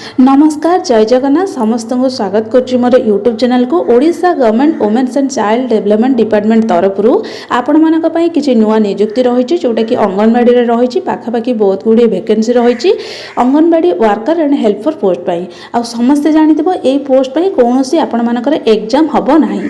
नमस्कार जय जगन्नाथ समस्त को स्वागत करुच्ची मोर यूट्यूब चैनल को Odisha government women's and child development department तरफ आपण मानक पई किछि नुआ नियुक्ति रही जोटा कि अंगनवाड़ी रे रही पाखापाखि बहुत गुड़े वैकेंसी रही anganwadi worker and helper post पई आ समस्ते जानिथिबो ए पोस्ट पई कोनोसी आपण मानकर एग्जाम हबो नाही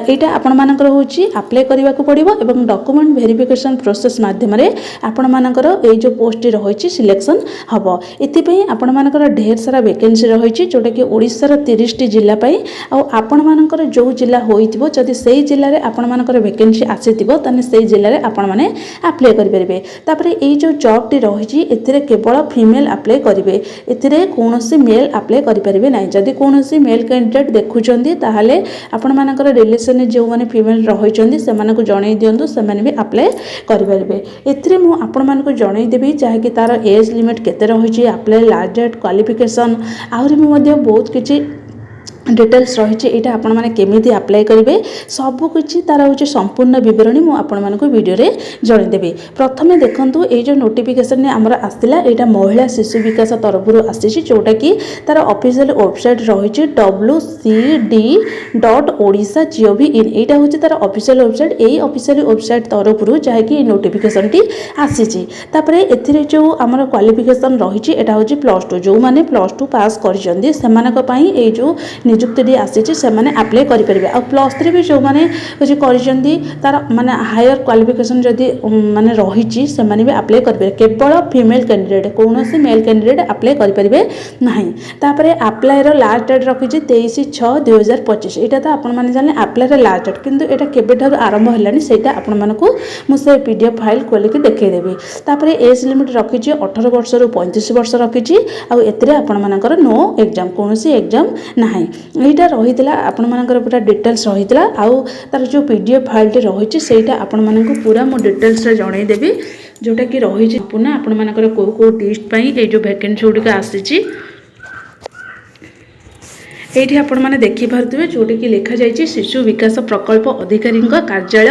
एटा आपण मानकर होची अप्लाई करबा को पड़िबो एवं डॉक्यूमेंट वेरिफिकेशन प्रोसेस माध्यम रे आपण मानकर ए जो पोस्ट रही सिलेक्शन हबो एति पई आपण मानकर ढेर सारा वैकेंसी रही जोटा कि ओडिशार 30 टी जिला पाई आपण मानकर जो जिला होइथिबो जदि सेही जिल्ला रे आपण मानकर वैकेंसी आसीथिबो तने सेही जिल्ला रे आपण माने अप्लाई करि परिबे। तापरे ए जो जॉब टी रही एथिरे केवल फीमेल अप्लाई करिवे एथिरे कोनोसी मेल अप्लाई करि परिबे नै। जदि कोनोसी मेल कैंडिडेट देखुचंदी ताहाले आपण मानकर रिलेशन जो माने फीमेल रहिचंदी से मानको जणै दियंतु से माने भी अप्लाई करि परिबे। एथिरे मु आपण मानको जणै देबी चाहे कि तार एज लिमिट केते रहिची अप्लाई लास्ट डेट क्वालिफिकेशन आहरी बहुत किसी डिटेल्स रही यहाँ आपण मैंने केमी अप्लाई करेंगे सबकि तार हूँ संपूर्ण बरणी मुझे वीडियो रे जनईदेवी। प्रथम देखूँ ये जो नोटिफिकेशन आमर आसला यहाँ महिला शिशु विकास तरफ आसी जोटा कि तार ऑफिशियल वेबसाइट रही wcd.odisha.gov.in यहाँ हूँ तार ऑफिशियल वेबसाइट यही ऑफिशियल वेबसाइट तरफ जहाँकि नोटिफिकेशन टी आसी एथिरे जो आमर क्वालिफिकेशन रही है हूँ +2 जो मैंने +2 पास कर जो निजुक्ति आसी से अप्लाई करेंगे आ +3 भी जो मैंने तार माने हायर क्वालिफिकेशन जदि माने रही से भी अप्लाई करेंगे केवल फीमेल कैंडिडेट कौन सी मेल कैंडिडेट अप्लाई करेंगे ना। तापर अप्लाई लास्ट डेट रखी 23/6/2025 यहाँ तो आपने जाने अप्लाई लास्ट डेट किंतु यहाँ केबेठार आरंभ है से मुझे PDF फाइल खोलिक देखईदेवी। तापर एज लिमिट रखी 18 वर्ष रु 35 वर्ष रखी आपर नो एग्जाम कौन सी एग्जाम ना। यहाँ रही आपण मानकर पूरा डिटेल्स रही आउ तार जो PDF फाइल रही से आपण मानक पूरा मो डिटेल्स जनईदेवी जोटा कि रही पुनः आपण मानकर को टेस्ट ये जो वैकेंसी गुड़िक आसी ये आपण मैंने देखिपे जोटा कि लिखा जाइए शिशु विकास प्रकल्प अधिकारी कार्यालय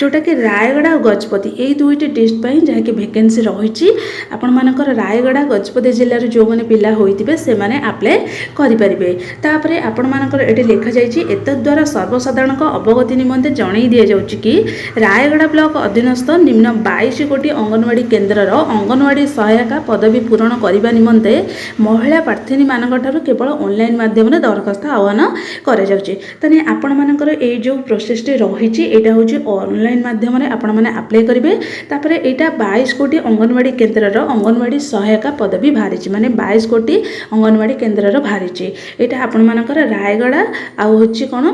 जोटा कि रायगड़ा और गजपति यही दुईटी डिस्ट्रिक्ट जहाँकि वैकेंसी रही आपण मानकर रायगड़ा गजपति जिले जो मैंने पिला होते से मैंने अप्लाई करेंगे। तापर आपण मानकर ये लिखा जाइए एतद्वारा सर्वसाधारण अवगति निमंते जणई दि जाउछि कि रायगड़ा ब्लॉक अधीनस्थ निम्न 22 गोटी अंगनवाड़ी केन्द्र अंगनवाड़ी सहायिका पदवी पूरण करने निमंते महिला प्रार्थी मानक केवल ऑनलाइन माध्यम दरखास्त आह्वान करे आपण मानकर ये जो प्रोसेस रही यहाँ हूँ ऑनलाइन माध्यम आपण मैंने अप्लाई करेंगे। तापर यहाँ 22 गोटी अंगनवाड़ी केन्द्र अंगनवाड़ी सहायिका पदवी बाहरी माने 22 गोटी अंगनवाड़ी केन्द्र बाहरी यहाँ आपण मानकर रायगड़ा आउ हूँ कौन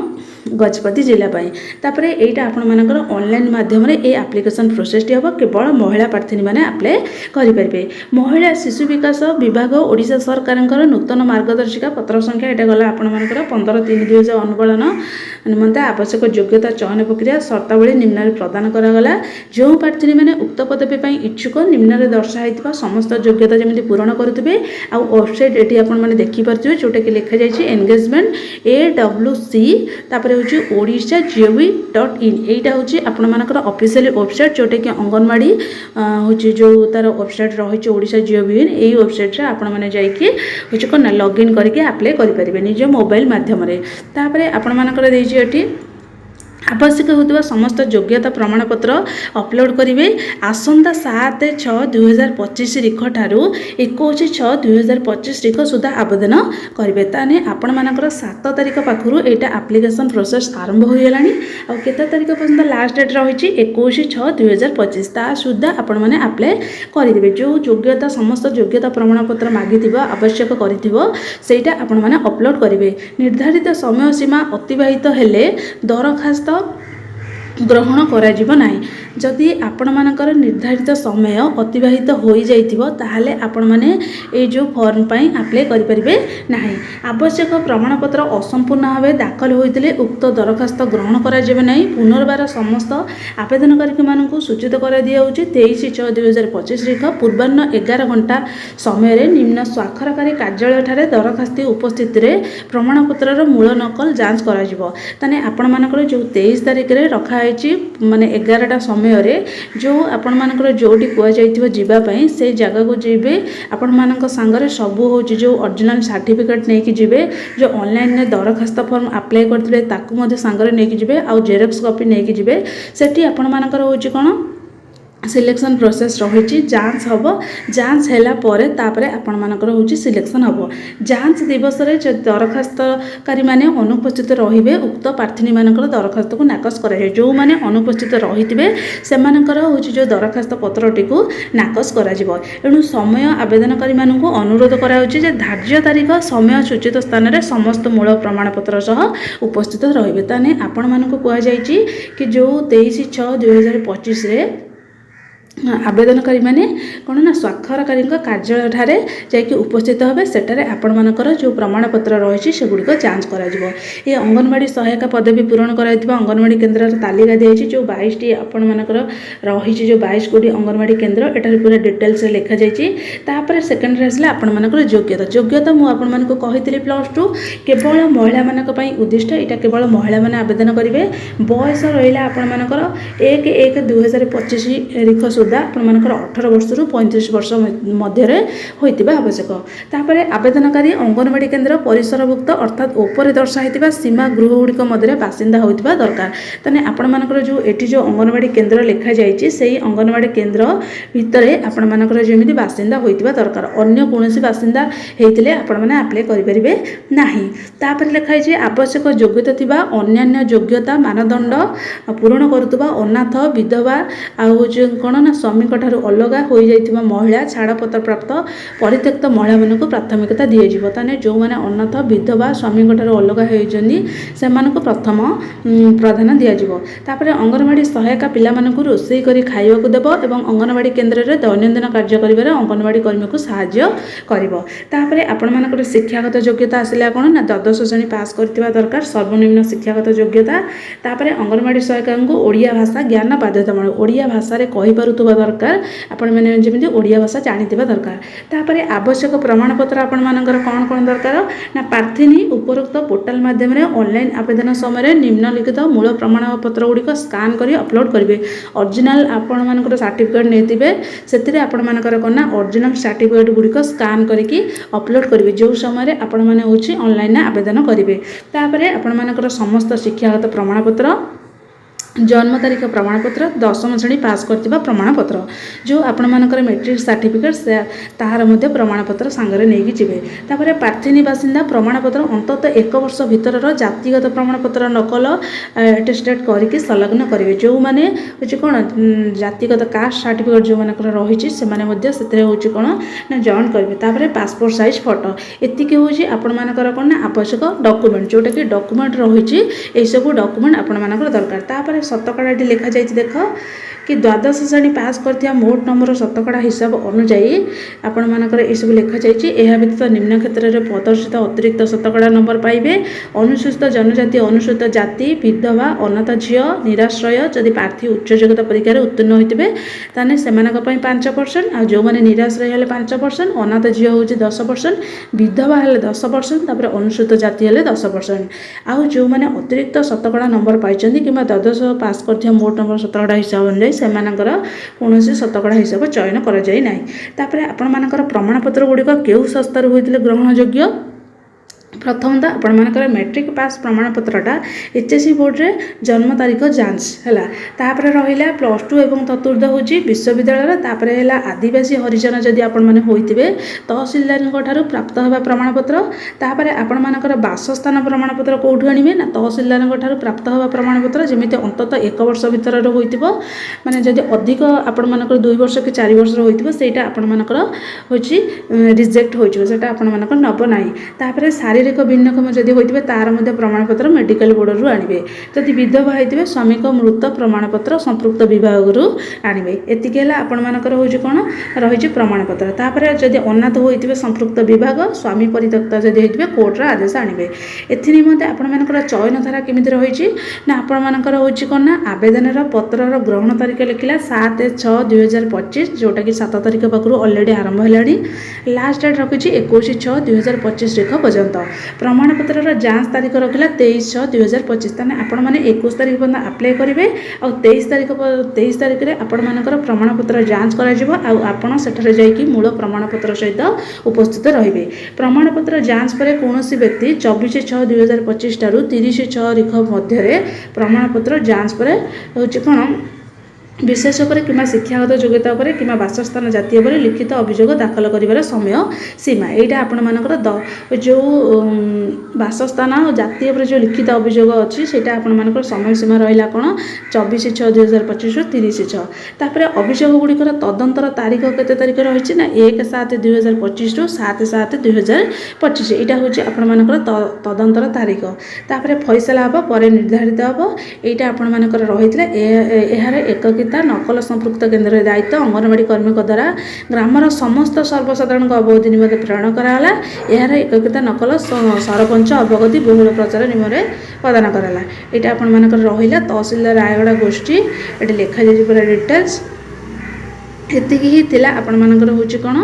गजपति जिला पाई। तापर यहाँ आपण मानकर ऑनलाइन माध्यम ये एप्लिकेशन प्रोसेस हम केवल महिला प्रार्थी मैंने अप्लाई करेंगे। महिला शिशु विकास विभाग ओडिशा सरकार नूतन मार्गदर्शिका पत्र संख्या यहाँ गला आपण मानकर 15/3/2000 अनुपालन निमंते आवश्यक योग्यता चयन प्रक्रिया शर्तावली निम्न प्रदान करागला। जो प्रार्थी मैंने उक्त पदवी पर इच्छुक निम्न दर्शाई समस्त योग्यता जमी पूरण करुवे आ वेबसाइट ये आपण मैंने देखिपे जोटा कि लिखा जाइए एंगेजमेंट AWC तापर हूँ odisha.gov.in यहाँ हूँ आपण मानकर ऑफिशियल वेबसाइट जोटा कि अंगनवाड़ी हूँ जो तार वेबसाइट रही odisha.gov.in यही वेबसाइट आपण मैंने जाइए हूँ कौन लॉगिन करके अप्लाई करेंगे निज मोबाइल माध्यम। तापर आपण मानकर देती आवश्यक होता समस्त योग्यता प्रमाणपत्र अपलोड करेंगे आसंता 7/6/2025 तारीख ठारू 21/6/2025 तारीख सुधा आवेदन करेंगे। ताने आपण मानकर 7 तारीख पाखु यहाँ एप्लिकेशन प्रोसेस आरंभ हो गलानी और केते तारीख पर्यंत लास्ट डेट रही 21/6/2025 ता सुधा आपण मैंने अप्लाई करेंगे। जो योग्यता समस्त योग्यता प्रमाणपत्र मागिथ आवश्यक करा आपण मैंने अपलोड करेंगे। निर्धारित समय सीमा अतिबाहित हेले दरखास्त ग्रहण करा नाही। जदि आपण मानकर निर्धारित समय अतिबाहित हो जाइथिबो ताहाले आपण माने ए जो फॉर्म पाई अप्लाई करि परिबे नाही। आवश्यक प्रमाणपत्र असंपूर्ण भावे दाखल होइतिले उक्त दरखास्त ग्रहण करा जेबे नाही। पुनर्बार समस्त आवेदनकारी मानकु सूचित करा दिया होछि 23/6/2025 तारीख पूर्वाह्न 11 घंटा समय निम्न स्वाक्षरकारी कार्यालय ठारे दरखास्ती उपस्थित रे प्रमाणपत्र मूल नकल जांच करा जिवो। ताने आपण मानकर जो 23 तारीख रे रखा आइछि माने 11टा समय समय जो आपण मानकर जोटी कुआଯାଇथिबो जीवा पई से जगह को जीवे आपण मानक सांगरे सब होची जो ओरिजिनल सर्टिफिकेट नेकी जीवे जो ऑनलाइन ने दरखास्त फॉर्म अप्लाई करथिबे ताकू मध्ये सांगरे नेकी जीवे आ जेरॉक्स कॉपी नेकी जीवे सेठी आपण मानकर होची कोन सिलेक्शन प्रोसेस रही जांच हम जांच है आपण मानकर होची सिलेक्शन हम जांच दिवस रे दरखास्तकारी माने अनुपस्थित रहिबे उक्त प्रार्थी मानकर दरखास्त को नाकच करा जो माने अनुपस्थित रहिथिबे से मानकर होची जो दरखास्त पत्रटी को नाकच करा जिवो एणु समय आवेदनकारी मानकु अनुरोध करा होची जे धार्य तारीख समय सूचित स्थान रे समस्त मूल प्रमाण पत्र सह उपस्थित रहिबे ताने आपण मानकु कुआ जायछि कि जो 23/6/2025 रे आवेदनकारी माने कौन ना स्वाक्षरकारी कार्यालय ठारे जाकि उपस्थित हे सेठारे आपण मानकर जो प्रमाणपत्र रही सेगुड़िक जांच करा ये अंगनवाड़ी सहायिका पदवी पूरण कराइथिबा अंगनवाड़ी केन्द्र तालिका दिखाई जो 22टी आपण मानकर रही जो 22 गोटी अंगनवाड़ी केन्द्र एटारे पूरा डिटेल्स लिखा जापर सेकेंड आसला आपण मानकर योग्यता मुझे आपण मानक कही +2 केवल महिला मानक पई उद्दिष्ट यहाँ केवल महिला माने आवेदन करेंगे बयस रहा आपण मानकर 1/1/2025 तारीख सुधा आपंकर 18 वर्ष रु 35 वर्ष मध्य होता आवश्यक तापर आवेदनकारी अंगनवाड़ी केन्द्र परिसरभुक्त अर्थात ऊपर दर्शाई सीमा गृहगुड़िक मध्य बासिंदा होता दरकार तेने आपण मानकर जो एटी जो अंगनवाड़ी केन्द्र लिखा जाइए से अंगनवाड़ी केन्द्र भितर आपण मानकर जमी बासिंदा होता दरकार अन्य कौन बासिंदा होते आपण मैंने आप्लाय करेंगे ना तापर लिखाई आवश्यक योग्यता थिबा अन्यान्य योग्यता मानदंड पूरण करुवा अनाथ विधवा आउ कौन ना स्वामी ठारू अलग हो जाइथिबा महिला छाड़पत्र प्राप्त परित्यक्त महिला मानक प्राथमिकता दिज्व ताने जो मैंने अनाथ विधवा स्वामी ठारू अलग होती से प्रथम प्राधान्य दिज्व तापर अंगनवाड़ी सहायिका पिला मानक रोषेई करी खाइबाकू देव एवं अंगनवाड़ी केन्द्र में दैनंदिन कार्य करिबारे अंगनवाड़ी कर्मी को साहाय्य करिवो तापर आपण मानकर शिक्षागत योग्यता आसिला कोन ना 12th श्रेणी पास करथिबा दरकार सर्वनिम्न शिक्षागत योग्यता तापर अंगनवाड़ी सहायिका को ओडिया भाषा ज्ञान बाध्यतामूलक ओडिया भाषा रे कहि पारुथबा दरकार आपण मैंने जमी ओडिया भाषा जानिथिबा दरकार तापर आवश्यक प्रमाणपत्र आपण मानकर कौन कौन दरकार ना प्रार्थी उपरोक्त पोर्टाल माध्यम ऑनलाइन आवेदन समय निम्नलिखित मूल प्रमाणपत्र गुड़िक स्कान कर अपलोड करेंगे ओरिजिनल आपण मानकर सर्टिफिकेट नहीं से आपण मानकर कौन ना ओरिजिनल सर्टिफिकेट गुड़िक स्कान करके अपलोड करेंगे जो समय आपण मैंने होची ऑनलाइन आवेदन करेंगे तापर आपण मानकर समस्त शिक्षागत प्रमाणपत्र जन्म तारीख प्रमाणपत्र 10th श्रेणी पास करथिबा प्रमाणपत्र जो आपण मानकर मैट्रिक सर्टिफिकेट से ताहार मध्य प्रमाणपत्र सांगरे नेकी जिवे तापर प्रार्थी बासिंदा प्रमाणपत्र अंततः 1 वर्ष भीतर जातिगत प्रमाणपत्र नकल अटेस्टेड करके संलग्न करेंगे जो मैंने हूँ कौन जातिगत कास्ट सर्टिफिकेट जो मानकर रही से हूँ कौन ना जॉइन करेंगे तापर पासपोर्ट साइज फोटो एतिक हूँ आपण मानकर कौन ना आवश्यक डॉक्यूमेंट जोटा कि डॉक्यूमेंट रही सब डॉक्यूमेंट आपण मानकर दरकार तापर शतकड़ाटी लिखा जाइए देख कि 12th श्रेणी पास करथिया मोट नंबर शतकड़ा हिसाब अनुजाई आपण मानकर ये सब लिखा जाइए यह व्यतीत निम्न क्षेत्र में प्रदर्शित अतिरिक्त शतकड़ा नंबर पाइबे अनुसूचित जनजाति अनुसूचित जाति विधवा अनाथ झील निराश्रय जदि प्रार्थी उच्च योग्यता परीक्षा उत्तीर्ण होते ताने से 5% आ जो मैंने निराश्रय हेले 5% अनाथ झील हूँ 10% विधवा हेले 10% तापर अनुसूचित जाति हेले 10% आउ जो मैंने अतिरिक्त शतकड़ा नंबर पाई कि 12th पास करथिया मोट नंबर शतकड़ा हिसाब अनुजाई से कौन शतकड़ा हिसाब चयन कर जाए ना तापर आपण मानकर प्रमाणपत्र गुड़िक केउ संस्था होते ग्रहण योग्य प्रथमतः आपण मानकर मैट्रिक पास प्रमाणपत्रटा एचएससी बोर्ड रे जन्म तारीख जांच है तापर रहा +2 एवं चतुर्थ हूँ विश्वविद्यालय तापर है आदिवासी हरिजन जदि आपण मैंने होते तहसिलदार प्राप्त होगा प्रमाणपत्र तापर आपण मानकर बासस्थान प्रमाणपत्र कौटू आने ना तहसिलदार प्राप्त होगा प्रमाणपत्र जमी अंततः 1 वर्ष भीतर हो माने जदि अधिक आपण मानकर 2 वर्ष कि 4 वर्ष होता आपण मानकर हूँ रिजेक्ट होटा आपण मानकर नब ना तापर शारीरिक भिन्नक्षम जदि होते तार मध्य प्रमाणपत्र मेडिकल बोर्ड रु आनिबे जदि विधवा होते स्वामी मृत प्रमाणपत्र संपृक्त विभाग रु आनिबे एतिके आपण मानकर होची कोन रही प्रमाणपत्र तापर जदि अनाथ होते संपृक्त विभाग स्वामी परित्यक्त जदि होते कोर्ट आदेश आनिबे एथि निमंते आपण मानकर चयन धारा केमिति रही ना आपण मानकर होची कोन ना आवेदन पत्रर ग्रहण तारीख लिखिला 7/6/2025 जोटा कि 7 तारीख पाखु ऑलरेडी आरंभ हेलानी लास्ट डेट रखी 21/6/2025 तारीख पर्यंत प्रमाणपत्र जांच तारीख रखिला 23/6/2025 ताने आपण माने 21 तारीख पर्यंत अप्लाई करेंगे और 23 तारीख रे आपण मानकर प्रमाणपत्र जांच करा जिवो आ आपण सेठरे जाईकी मूल प्रमाणपत्र सहित उपस्थित रहिबे। प्रमाणपत्र जांच पर कौनसी व्यक्ति 24/6/2025 ठारू 30/6 मध्य प्रमाणपत्र जांच पर होची कोन विशेषकर कि शिक्षागत योग्यता उपर कि बासस्थान जातीय पर लिखित अभियोग दाखल कर समय सीमा यहाँ आपण मानकर जो बासस्थान और जातीय पर जो लिखित अभियोग अच्छी से आपण मानकर समय सीमा रहा कौन 24/6/2025 30/6 तापर अभियोग गुड़िकर तदंतर तारीख केते तारीख रही ना 1/7/2025 टू 7/7/2025 यहाँ हूँ आपण मानकर तदंतर तारीख तापर फैसला हम पर निर्धारित हम यहाँ आपण मानकर रही एक नकल संपृक्त केन्द्र दायित्व अंगनवाड़ी कर्मी द्वारा ग्रामर समस्त सर्वसाधारण अवगति निमंते प्रेरण कराला। यार एकता नकल सरपंच अवगति बहुल प्रचार निमंते प्रदान कराला। यहाँ आपण मानकर रहिला तहसीलदार रायगड़ा गोष्ठी ये लिखा जाए पूरा डिटेल्स एतिकी ही थिला। आपण मानकर होची कोन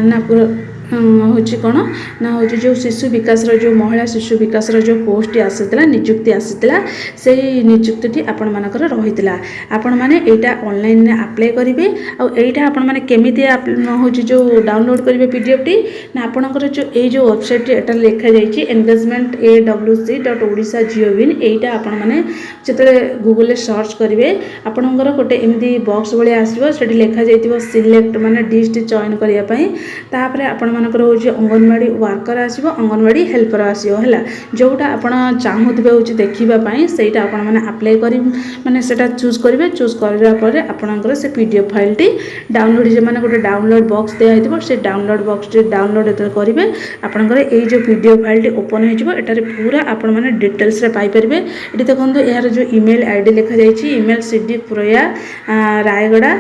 ना होची कोन ना होची जो शिशु विकास जो महिला शिशु विकास जो पोस्ट आसीला नियुक्ति आसीला से नियुक्ति आपण मानकर रहितला। आपण माने एटा ऑनलाइन ने अप्लाई करिवे आ एटा आपण माने केमिति होची जो डाउनलोड करिवे पीडीएफ टी ना आपनकर जो ए जो वेबसाइट एटा लिखा जाईची engagement.awc.odisha.gov.in एटा आपण माने जतले गूगल सर्च करिवे आपनकर गोटे एमदी बॉक्स भले आसीबो सेठी लिखा जाईतिबो सिलेक्ट माने डिस्ट्रिक्ट चयन करिया पई तापर आपण मानकर हूँ अंगनवाड़ी वर्कर आसो अंगनवाड़ी हेल्पर आसो है जोटा आप चाहूबे हूँ देखापी से अप्लाई कर मैंने चूज करेंगे चूज करापर आपंकर से पीडीएफ फाइल टी डाउनलोड जो मैंने गोटे डाउनलोड बॉक्स दिखाई से डाउनलोड बॉक्स डाउनलोड जो करेंगे आपंकर ये जो पीडीएफ फाइल टी ओपन होटार पूरा आपण मैंने डिटेल्स पाइपर। ये देखो यार जो ईमेल आईडी लिखा जाइए ईमेल cdproya रायगड़ा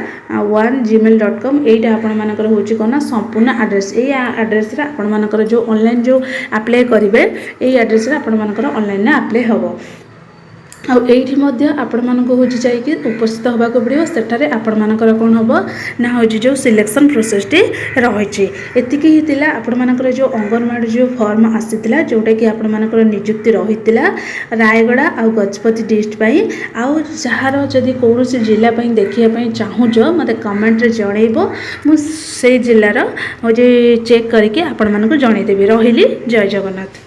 1gmail.com यहीटा आपण मानकर हूँ कौन संपूर्ण आड्रेस एड्रेस आपण मानकर जो ऑनलाइन जो अप्लाई करेंगे यही एड्रेस आपण मानकर ऑनलाइन अप्लाई हम आईटी आपण मानक हूँ जाकि उपस्थित होगा पड़ो सेठारे आपण मानकर कौन हम ना हूँ जो सिलेक्शन प्रोसेस टी रही एतिकी ही थिला। आपण मानकर जो अंगनवाड़ी जो फॉर्म आसीला जोटा कि आपण मानकर नियुक्ति रही रायगड़ा आ गजपति डिस्ट्रिक्ट पाई आउ जार जदि कौन जिला देखापी चाहूच मत कमेंट रे जनइब मुझे जिलार हूँ चेक करके आपण मानक जनईदेवी। रही जय जगन्नाथ।